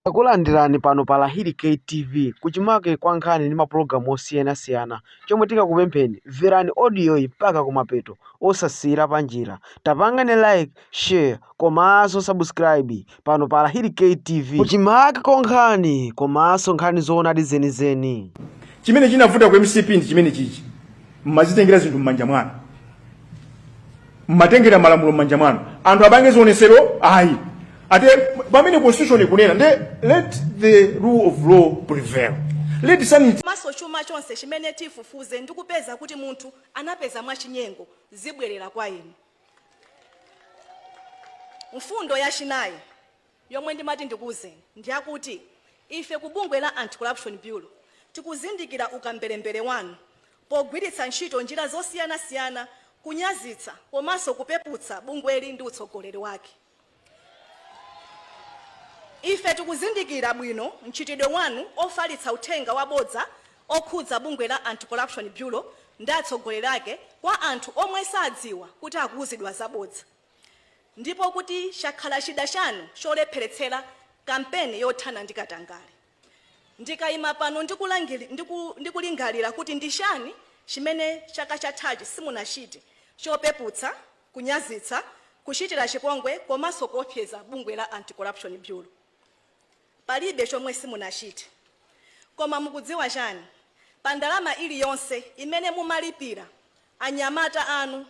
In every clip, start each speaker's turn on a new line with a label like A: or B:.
A: Takulandirani pano pa Lahiri KTV kuchimake kwa nkhani ndi mapulogalamu osiyanasiyana chomwe tikakupempheni mverani audio iyi mpaka kumapeto osasiyira panjira. Tapangani like, share komanso subscribe pano pa Lahiri KTV kuchimake kwa nkhani komanso nkhani zoonadi zenizeni.
B: Chimene chinavuta ku MCP ndi chimene chichi mmazitengera zinthu m'manja mwanu, mmatengera malamulo m'manja mwanu, anthu apange zionesero ayi ate pamene constitution ikunena nde let the rule of law prevail. Let sanity
C: maso chuma chonse chimene tifufuze ndikupeza kuti munthu anapeza mwachinyengo zibwerera kwa inu. Mfundo yachinayi yomwe ndimati ndikuwuzeni ndiyakuti ife kubungwe la Anti-Corruption Bureau tikuzindikira ukambelembere wanu pogwiritsa ntchito njira zosiyanasiyana kunyazitsa komanso kupeputsa bungweli ndi utsogoleri wake. Ife tikuzindikira bwino ntchitidwe wanu ofalitsa uthenga wabodza okhudza bungwe la Anti-Corruption Bureau ndi atsogoleri ake kwa anthu omwe sadziwa kuti akuwuzidwa zabodza, ndipo kuti chakhala chida chanu cholepheretsera kampeni yothana ndi katangale. Ndikayima pano ndikulingalira kuti ndi chani chimene chaka chathachi simunachite chopeputsa, kunyazitsa, kuchitira chipongwe komanso kuopseza bungwe la Anti-Corruption Bureau. Palibe chomwe simunachite, koma mukudziwa chani pa ndalama iliyonse imene mumalipira anyamata anu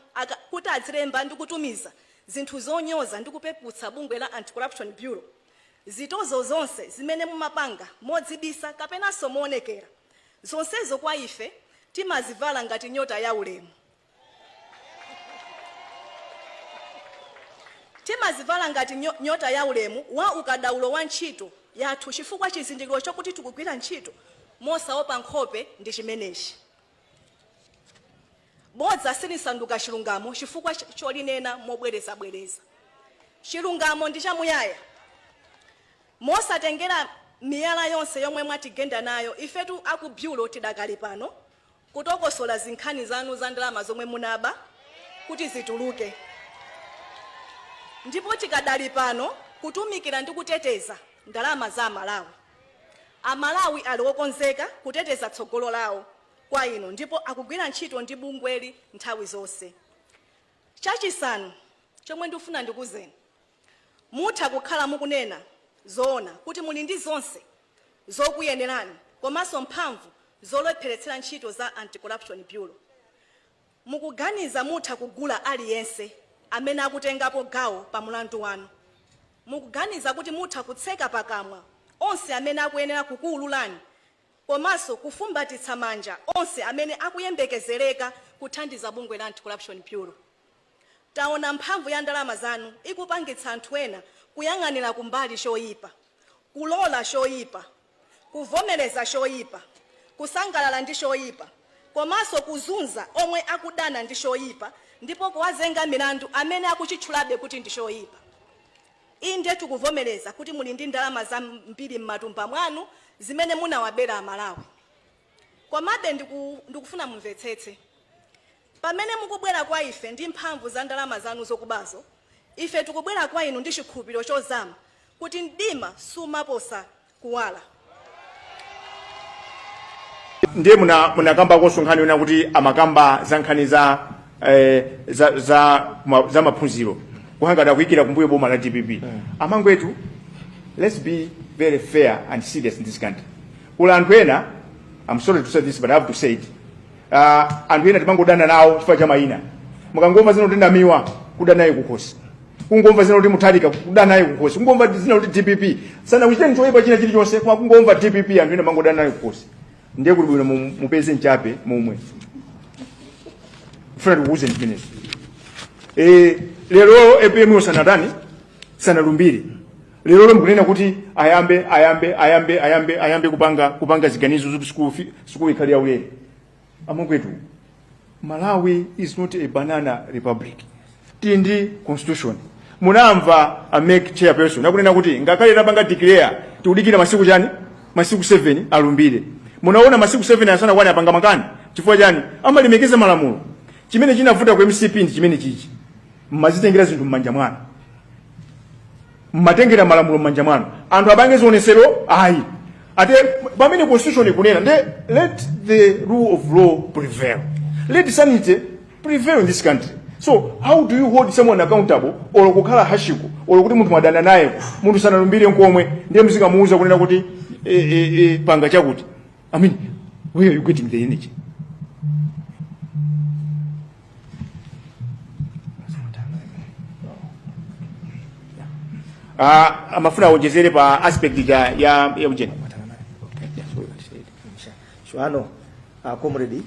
C: kuti azilemba ndi kutumiza zinthu zonyoza ndi kupeputsa bungwe la Anti-Corruption Bureau, zitozo zonse zimene mumapanga modzibisa kapenanso moonekera, zonsezo kwa ife timazivala ngati nyota ya ulemu. Timazivala ngati nyota ya ulemu wa ukadaulo wa ntchito yathu chifukwa chizindikiro chokuti tikugwira ntchito mosaopa nkhope ndi chimenechi. Bodza silisanduka chilungamo chifukwa cholinena mobwereza. Chilungamo ndi chamuyaya. Mosatengera miyala yonse yomwe mwatigenda nayo ifetu aku Bureau tidakali pano kutokosola zinkhani zanu za ndalama zomwe munaba kuti zituluke. Ndipo tikadali pano kutumikira ndi kuteteza ndalama za Malawi. Amalawi ali okonzeka kuteteza tsogolo lawo kwa ino ndipo akugwira ntchito ndi bungweli nthawi zonse. Chachisanu chomwe ndifuna ndikuzeni, mutha kukhala mukunena zoona kuti muli ndi zonse zokuyenerani komanso mphamvu zolepheretsera ntchito za Anti-Corruption Bureau. Mukuganiza mutha kugula aliyense amene akutengapo gawo pa mulandu wanu. Mukuganiza kuti mutha kutseka pakamwa onse amene akuyenera kukuululani komanso kufumbatitsa manja onse amene akuyembekezereka kuthandiza bungwe la Anti-Corruption Bureau. Taona mphamvu ya ndalama zanu ikupangitsa anthu ena kuyang'anira kumbali choyipa, kulola choyipa, kuvomereza choyipa, kusangalala ndi choyipa, komanso kuzunza omwe akudana ndi choyipa ndipo kuwazenga milandu amene akuchitchulabe kuti ndi choyipa. Inde tikuvomereza kuti muli ndi ndalama zambiri m'matumba mwanu zimene munawabera Amalawi. Komabe ndikufuna mumvetsetse. Pamene mukubwera kwa ife ndi mphamvu za ndalama zanu zokubazo, ife tikubwera kwa inu ndi chikhulupiriro chozama kuti mdima sumaposa kuwala.
B: ndiye munakamba konso yona kuti amakamba za nkhani za maphunziro kuhangana kuyikira kumbuyo boma la DPP. Amangwetu, let's be very fair and serious in this country. Kula anthu ena, I'm sorry to say this but I have to say it, anthu ena timangodana nawo chifukwa cha mayina. Mukangomva zina kuti ndamiwa kudana naye kukhosi, kungomva zina kuti Mutharika kudana naye kukhosi, kungomva zina kuti DPP sana kuchiteni choyipa china chilichonse kwa kungomva DPP anthu ena mangodana naye kukhosi. Ndiye kuti bwino mupeze nchape momwe funa tikuuze chimenechi. Lero EPM sanalumbire. Lero mkunena kuti ayambe kupanga ziganizo zoti school ikhali yaulere. Amangwetu, Malawi is not a banana republic. Tindi constitution. Munamva a make chairperson akunena kuti ngakhale tapanga declare tikudikira masiku chani? Masiku 7 alumbire. Munaona masiku 7 asana kwani apanga makani? Chifukwa chani? Amalemekeza malamulo. Chimene chinavuta ku MCP ndi chimene chichi. Mmazitengera zinthu m'manja mwanu, matengera malamulo manja mwanu anthu apange zionesero ayi ate pamene constitution ikunena nde let the rule of law prevail, let sanity prevail in this country. So how do you hold someone accountable or kukhala hashiko or kuti munthu mwadana naye munthu sanalumbire nkomwe ndiye muzikamuuza kunena kuti panga chakuti? I mean, where are you getting the energy? Amafuna ongezere pa aspect ya ujeni.
D: Shwano, comrade,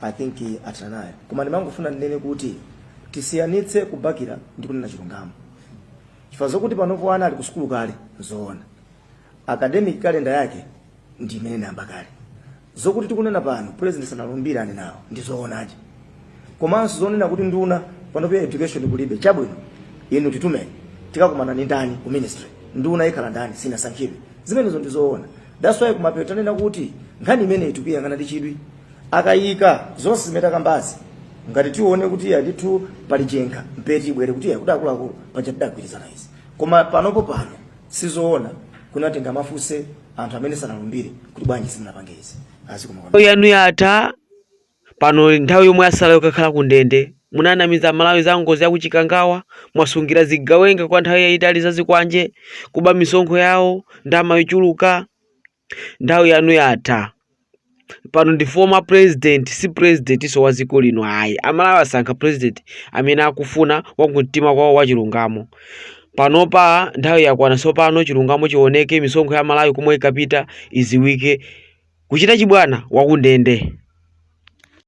D: I think atanayo. Kumani mangu funa nene kuti tisiyanitse kubakira ndikunena chilungamo. Chifazo kuti panopo ana ali ku school kale zoona. Academic calendar yake ndi imene namba kale. Zokuti tikunena pano president sanalumbira ane nawo ndizoonaje. Komanso zonena kuti nduna panopo education kulibe chabwino inu titume tikakumana ndi ndani ku ministry nduna ikhala ndani sina sankhidwe zimenezo ndizoona. That's why kumapeto nena kuti ngani imene itupiya ngana ndichidwi akayika zonse zimeta kambazi ngati tione kuti yaditu palijenga mpeti bwere kuti yakudakula panja tidagwirizana izi koma panopo pano sizoona kunatenga mafuse anthu amene sanalumbire kuti bwanji simunapange izi azikoma
A: yanu yatha pano nthawi yomwe asala yokakhala ku ndende munanamiza Malawi za ngozi ya kuchikangawa mwasungira zigawenga kwa nthawi yayitali zazikwanje kuba misonkho yawo ndama yochuluka. Nthawi yanu yatha pano ndi former president si president so waziko lino ayi Amalawi asankha president amene akufuna wakumtima kwawo wa chilungamo. Panopa nthawi yakwana so pano chilungamo chioneke misonkho ya Malawi komwe ikapita iziwike kuchita chibwana wakundende.